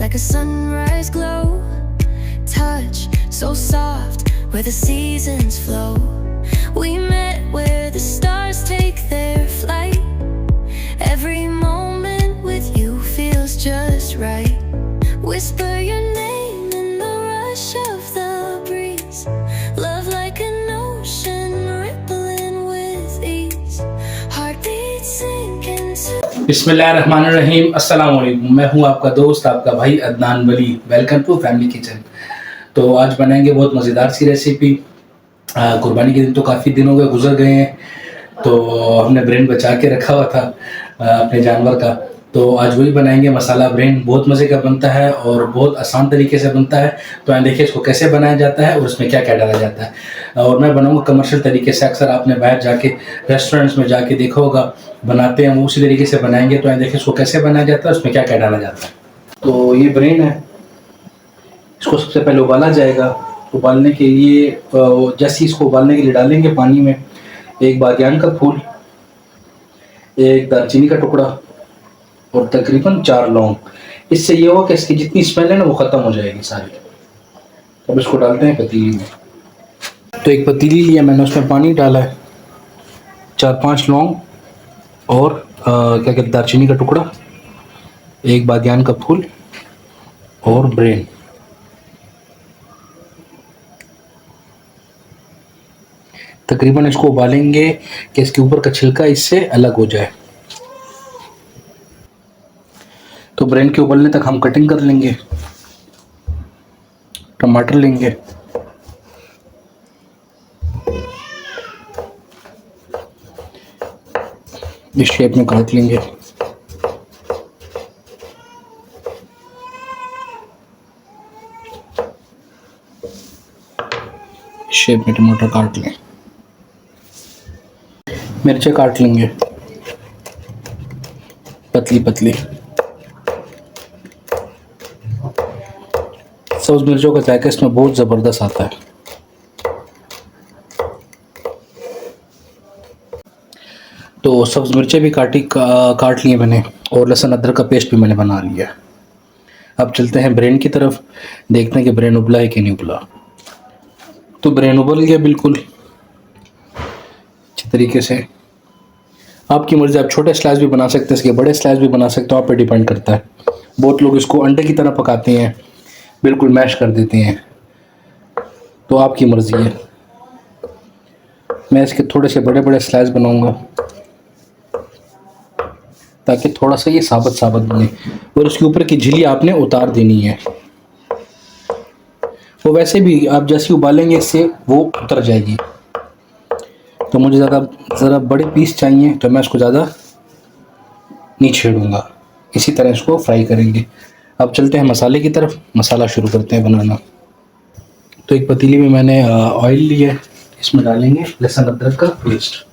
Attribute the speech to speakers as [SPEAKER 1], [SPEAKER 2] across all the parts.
[SPEAKER 1] like a sunrise glow. Touch so soft where the seasons flow. We met where the stars take their flight. Every moment with you feels just right. Whisper your name in the rush of the breeze. Love like an ocean rippling with ease. Heartbeat sink into
[SPEAKER 2] बिस्मिल्लाहिर्रहमानिर्रहीम। अस्सलाम वालेकुम। मैं हूं आपका दोस्त, आपका भाई Adnan Wali. Welcome to family kitchen. तो आज बनाएंगे बहुत मज़ेदार सी रेसिपी। कुर्बानी के दिन तो काफ़ी दिन हो गए, गुजर गए हैं, तो हमने ब्रेन बचा के रखा हुआ था अपने जानवर का। तो आज वही बनाएंगे, मसाला ब्रेन। बहुत मज़े का बनता है और बहुत आसान तरीके से बनता है। तो यहाँ देखिए इसको कैसे बनाया जाता है और उसमें क्या क्या डाला जाता है। और मैं बनाऊंगा कमर्शियल तरीके से। अक्सर आपने बाहर जाके रेस्टोरेंट्स में जाके देखा होगा, बनाते हैं, उसी तरीके से बनाएंगे। तो यहाँ देखिए इसको कैसे बनाया जाता है, उसमें क्या क्या डाला जाता है। तो ये ब्रेन है, इसको सबसे पहले उबाला जाएगा। उबालने के लिए जैसे इसको उबालने के लिए डालेंगे पानी में एक बादियान का फूल, एक दालचीनी का टुकड़ा और तकरीबन 4 लौंग। इससे ये होगा कि इसकी जितनी स्मेल है ना वो ख़त्म हो जाएगी सारी। अब इसको डालते हैं पतीली में। तो एक पतीली लिया मैंने, उसमें पानी डाला है, 4-5 लौंग और क्या कहते दालचीनी का टुकड़ा, एक बादियान का फूल और ब्रेन। तकरीबन इसको उबालेंगे कि इसके ऊपर का छिलका इससे अलग हो जाए। तो ब्रेन के उबलने तक हम कटिंग कर लेंगे। टमाटर लेंगे, इस शेप में काट लेंगे। इस शेप में टमाटर काट लें। मिर्चें काट लेंगे पतली पतली। सब्ज मिर्चों का जायका इसमें बहुत ज़बरदस्त आता है। तो सब्ज मिर्चें भी काट लिए मैंने और लहसुन अदरक का पेस्ट भी मैंने बना लिया। अब चलते हैं ब्रेन की तरफ, देखते हैं कि ब्रेन उबला है कि नहीं उबला। तो ब्रेन उबल गया बिल्कुल अच्छी तरीके से। आपकी मर्ज़ी, आप छोटे स्लाइस भी बना सकते हैं, इसके बड़े स्लाइस भी बना सकते हो, आप पे डिपेंड करता है। बहुत लोग इसको अंडे की तरह पकाते हैं, बिल्कुल मैश कर देते हैं, तो आपकी मर्ज़ी है। मैं इसके थोड़े से बड़े बड़े स्लाइस बनाऊंगा ताकि थोड़ा सा ये साबुत साबुत बने। और उसके ऊपर की झिल्ली आपने उतार देनी है। वो वैसे भी आप जैसे उबालेंगे इससे वो उतर जाएगी। तो मुझे ज़रा बड़े पीस चाहिए, तो मैं इसको ज़्यादा नहीं छेड़ूंगा। इसी तरह इसको फ्राई करेंगे। अब चलते हैं मसाले की तरफ, मसाला शुरू करते हैं बनाना। तो एक पतीली में मैंने ऑयल लिया है, इसमें डालेंगे लहसुन अदरक का पेस्ट।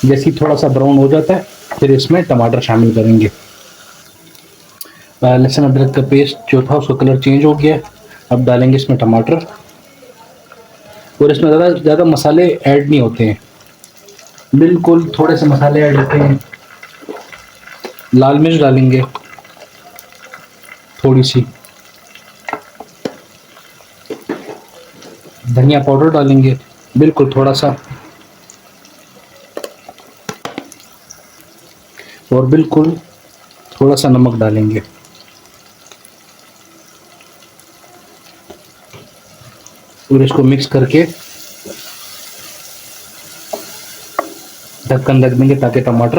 [SPEAKER 2] जैसे ही थोड़ा सा ब्राउन हो जाता है फिर इसमें टमाटर शामिल करेंगे। लहसुन अदरक का पेस्ट जो था उसका कलर चेंज हो गया। अब डालेंगे इसमें टमाटर और इसमें ज़्यादा मसाले ऐड नहीं होते हैं, बिल्कुल थोड़े से मसाले ऐड होते हैं। लाल मिर्च डालेंगे थोड़ी सी, धनिया पाउडर डालेंगे बिल्कुल थोड़ा सा, और बिल्कुल थोड़ा सा नमक डालेंगे। और इसको मिक्स करके ढक्कन रख देंगे ताकि टमाटर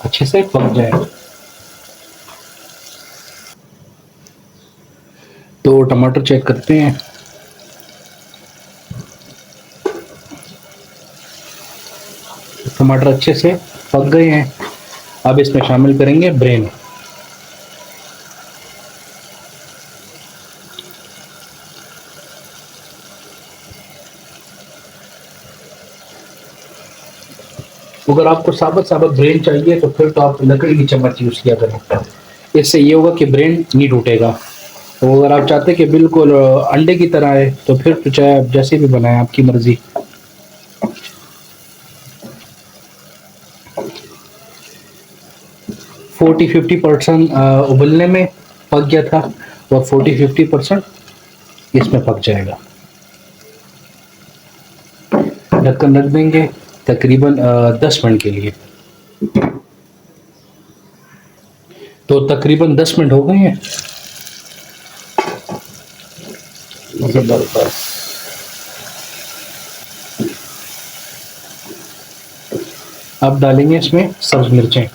[SPEAKER 2] अच्छे से पक जाए। तो टमाटर चेक करते हैं। टमाटर अच्छे से पक गए हैं। अब इसमें शामिल करेंगे ब्रेन। अगर आपको साबुत ब्रेन चाहिए तो फिर तो आप लकड़ी की चम्मच यूज़ किया करें। इससे ये होगा कि ब्रेन नहीं टूटेगा। तो अगर आप चाहते हैं कि बिल्कुल अंडे की तरह है तो फिर तो चाहे आप जैसे भी बनाएं, आपकी मर्ज़ी। 40-50% उबलने में पक गया था और 40-50% इसमें पक जाएगा। ढक्कन रख देंगे तकरीबन 10 मिनट के लिए। तो तकरीबन 10 मिनट हो गए हैं। जबरदस्त। अब डालेंगे इसमें सब्ज मिर्चें।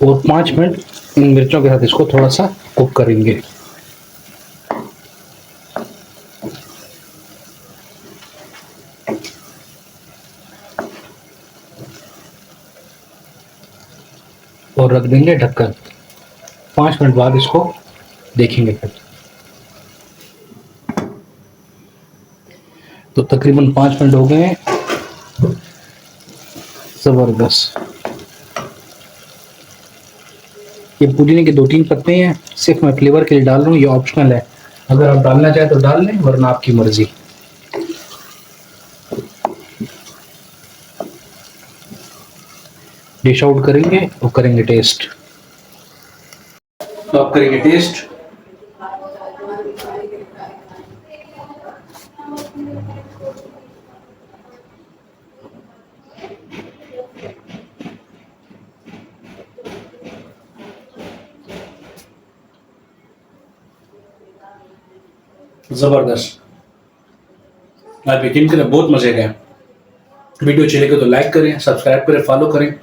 [SPEAKER 2] और 5 मिनट इन मिर्चों के साथ इसको थोड़ा सा कुक करेंगे। और रख देंगे ढक्कन। 5 मिनट बाद इसको देखेंगे फिर। तो तकरीबन 5 मिनट हो गए हैं। जबरदस्त। ये पुदीने के 2-3 पत्ते हैं, सिर्फ मैं फ्लेवर के लिए डाल रहा हूँ, ये ऑप्शनल है। अगर आप डालना चाहें तो डाल लें, वरना आपकी मर्जी। डिश आउट करेंगे और करेंगे टेस्ट। तो आप करेंगे टेस्ट। जबरदस्त। आप यकीन करें बहुत मजे का है। वीडियो अच्छी लगे तो लाइक करें, सब्सक्राइब करें, फॉलो करें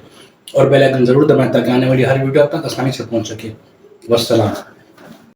[SPEAKER 2] और बेल आइकन जरूर दबाएं ताकि आने वाली हर वीडियो आप तक आसानी से पहुंच सके। वस्सलाम।